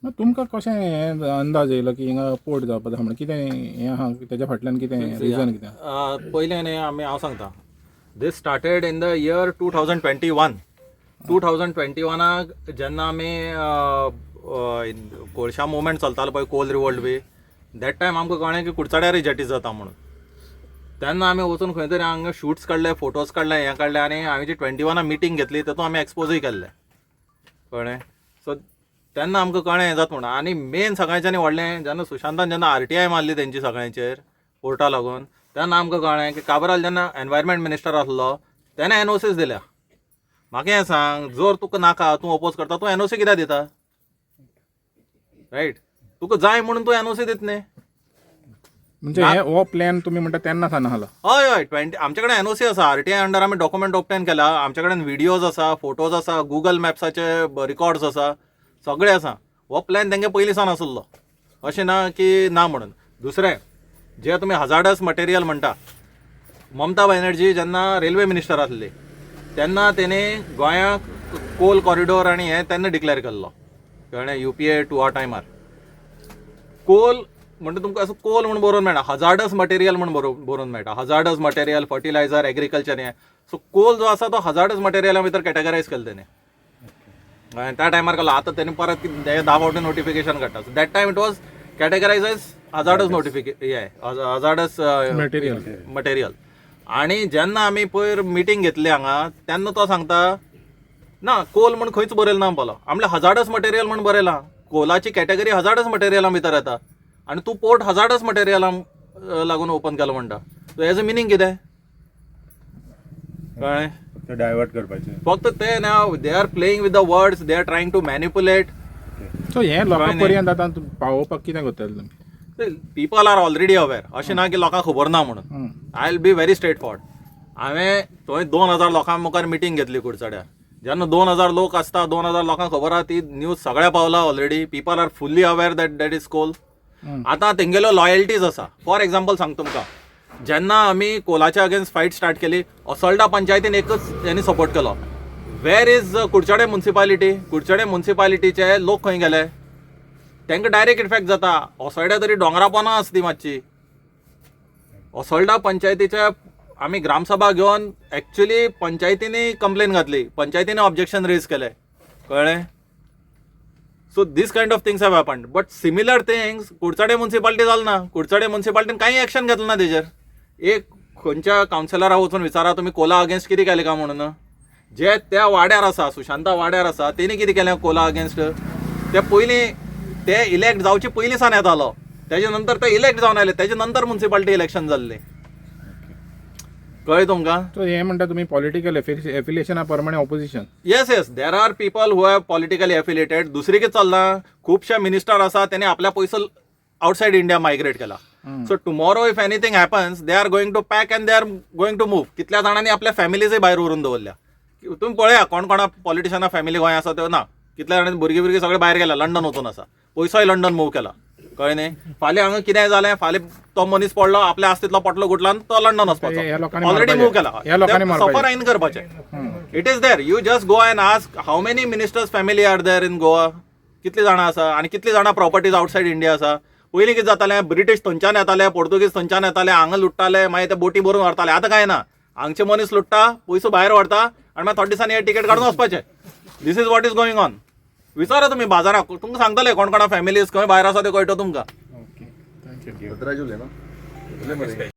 मग तुमकां कशें हें अंदाज येयलो की हिंगा पोट जावपाक जाय म्हणून कितें हें आहा तेज्या फाटल्यान कितें रिजन कितें पयलें न्ही हांव सांगता. This started in the year 2021. 2021 जेन्ना आमी कोळशा मुवमेंट चलतालो पळय, कोल रिवोल्ट बी, दॅट टायम आमकां कळ्ळें की कुडचड्यार रिजेक्टीस जाता म्हणून. तेन्ना आमी वचून खंय तरी हांगा शूट्स काडले, फोटोज काडले, हें काडलें, आनी हांवें जी 21 मिटींग घेतली तातूंत आमी एक्सपोजूय केल्लें. कळ्ळें. सो तेन्ना आमकां कळ्ळें हें जाता म्हणून. आनी मेन सगळ्यांच्यानी व्हडलें, जेन्ना सुशांतान जेन्ना RTI मारली तेंची सगळ्यांचेर पोर्टा लागून, तेन्ना आमकां कळ्ळें की काबराल जेन्ना एनवायरमेंट मिनिस्टर आसलो तेणें NOCs दिल्या. म्हाका हें सांग, जर तुका नाका, तूं अपोज करता, तूं NOC कित्याक दिता? रायट. तुका जाय म्हणून तूं NOC दिता न्ही. म्हणजे हो प्लॅन तुमी म्हणटा तेन्ना सावन आसलो? हय हय, आमचे कडेन NOC आसा. RTI अंडर आमी डॉक्युमेंट ऑब्टेन केला. आमचे कडेन व्हिडियोज आसा, फोटोज आसा, गुगल मॅप्साचे रिकॉर्ड्स आसा, सगळें आसा. हो प्लॅन तेंगे पयलीं सावन आसलो, अशें ना की ना म्हणून. दुसरें, जे तुमी हजार्डस मटेरियल म्हणटा, ममता बॅनर्जी जेन्ना रेल्वे मिनिस्टर आसली तेन्ना तेणी गोंयांक कोल कॉरिडोर आनी हें तेन्ना डिक्लेअर केल्लो. कळ्ळें. UPA 2 टायमार कोल म्हणजे तुमकां असो कोल म्हणून बरोवन मेळना, हजार्डस मटेरियल म्हणून बरोवन मेळटा. हजार्डस मटेरियल, फर्टिलायझर, एग्रीकल्चर, हें. सो कोल जो आसा तो हजार्डस मटेरियला भितर कॅटेगरायज केलो तेणे. त्या टायमार केलो. आतां तेणी परत 10 फावटी नोटिफिकेशन काडटा. So that time it was categorised as hazardous hazardous material. आनी जेन्ना आमी पयर मिटींग घेतली हांगा तेन्ना तो सांगता ना, कोल म्हण खंयच बरयलो ना म्हणपालो. आमले हजार्डस मटेरियल म्हण बरयलां. कोलाची कॅटेगरी हजार्डस मटेरियला भितर येता आनी तूं पोर्ट हजार्डस मटेरियला लागून ओपन केलो म्हणटा. सो हेज अ मिनींग कितें? कळ्ळें. डायवर्ट करपाचें फक्त ते ना, they are playing with the words, they are trying to manipulate. So हें लोकां पर्यंत आतां पावोवपाक कितें करतले तुमी? People are already aware. अशें ना की लोकांक खबर ना म्हणून. I will be very straightforward. हांवें थंय 2000 लोकां मुखार मिटींग घेतली कुडचड्यार. जेन्ना 2000 लोक आसता, 2000 लोकांक खबर आहा, ती न्यूज सगळ्या पावला already. People are fully aware that is coal. आतां तेंगेल्यो लॉयल्टीज आसा. फॉर एक्झाम्पल सांगता तुमकां, जेन्ना आमी कोलाच्या अगेन्स्ट फायट स्टार्ट केली, असोल्डा पंचायतीन एकच हेणी सपोर्ट केलो. वेर इज कुडचडे म्युन्सिपालिटी? कुडचडे म्युन्सिपालिटीचे लोक खंय गेले? तांकां डायरेक्ट इफेक्ट जाता. असोल्ड्या तरी दोंगरा पोंदां आसा ती मातशी. असोल्डा पंचायतीच्या आमी ग्रामसभा घेवन एक्च्युली पंचायतींनी कंप्लेन घातली, पंचायतींनी ऑब्जेक्शन रेज केलें. कळ्ळें. So this kind of things have happened. But similar things Kudchade municipality जालें ना. कुडचडे म्युन्सिपालिटीन कांय एक्शन घेतलें ना तेजेर. एक खंयच्या कावन्सिलराक वचून विचारा तुमी कोला अगेन्स्ट कितें केलें काय म्हणून. जे त्या वाड्यार आसा, सुशांता वाड्यार आसा, तेणी कितें केलें कोला अगेन्स्ट? ते पयलीं ते इलेक्ट जावचे पयलीं सावन येतालो, तेजे नंतर ते इलेक्ट जावन आयले, तेजे नंतर म्युन्सिपालिटी इलेक्शन जाल्लें. कळ्ळें तुमकां? सो हें म्हणटा तुमी पॉलिटिकल एफिलिएशना प्रमाणे opposition? Yes. There are people who have politically affiliated. दुसरी कितें चल्लां, खुबशे मिनिस्टर आसा तेणी आपल्या पयसो आउटसायड इंडिया मायग्रेट केला. So tomorrow if anything happens, they are going to pack and they are going to move. कितल्या जाणांनी आपल्या फॅमिलीजय भायर व्हरून दवरल्या. तुमी पळया कोण कोणा पॉलिटिशना फॅमिली गोंय आसा त्यो ना. कितल्या जाणांनी भुरगीं सगळे भायर गेल्या, लंडन वचून आसा, पयसोय लंडन मूव केला. कळ्ळें न्ही. फाल्यां हांगा कितेंय जालें, फाल्यां तो मनीस पडलो, आपल्या आस्तींतलो पोटलो गुटला आनी तो लंडन वचपाचो. ऑलरेडी मूव केला. सफर आयन करपाचें. It is there. You just go and ask how many ministers family are there in Goa. कितलीं जाणां आसा आनी कितलीं जाणां प्रॉपर्टीज आउटसायड इंडिया आसा. पयलीं कितें जातालें, ब्रिटीश थंयच्यान येताले, पोर्तुगीज थंयच्यान येताले, हांगा लुट्टाले, मागीर ते बोटी भरून व्हरताले. आतां काय ना. हांगचे मनीस लुट्टा, पयसो भायर व्हरता आनी मागीर थोड्या दिसांनी टिकेट काडून वचपाचें. This is what is going on. विचारा तुमी बाजाराक, तुमकां सांगतले कोण कोणा फॅमिलीज खंय भायर आसा ते कळटा तुमकां.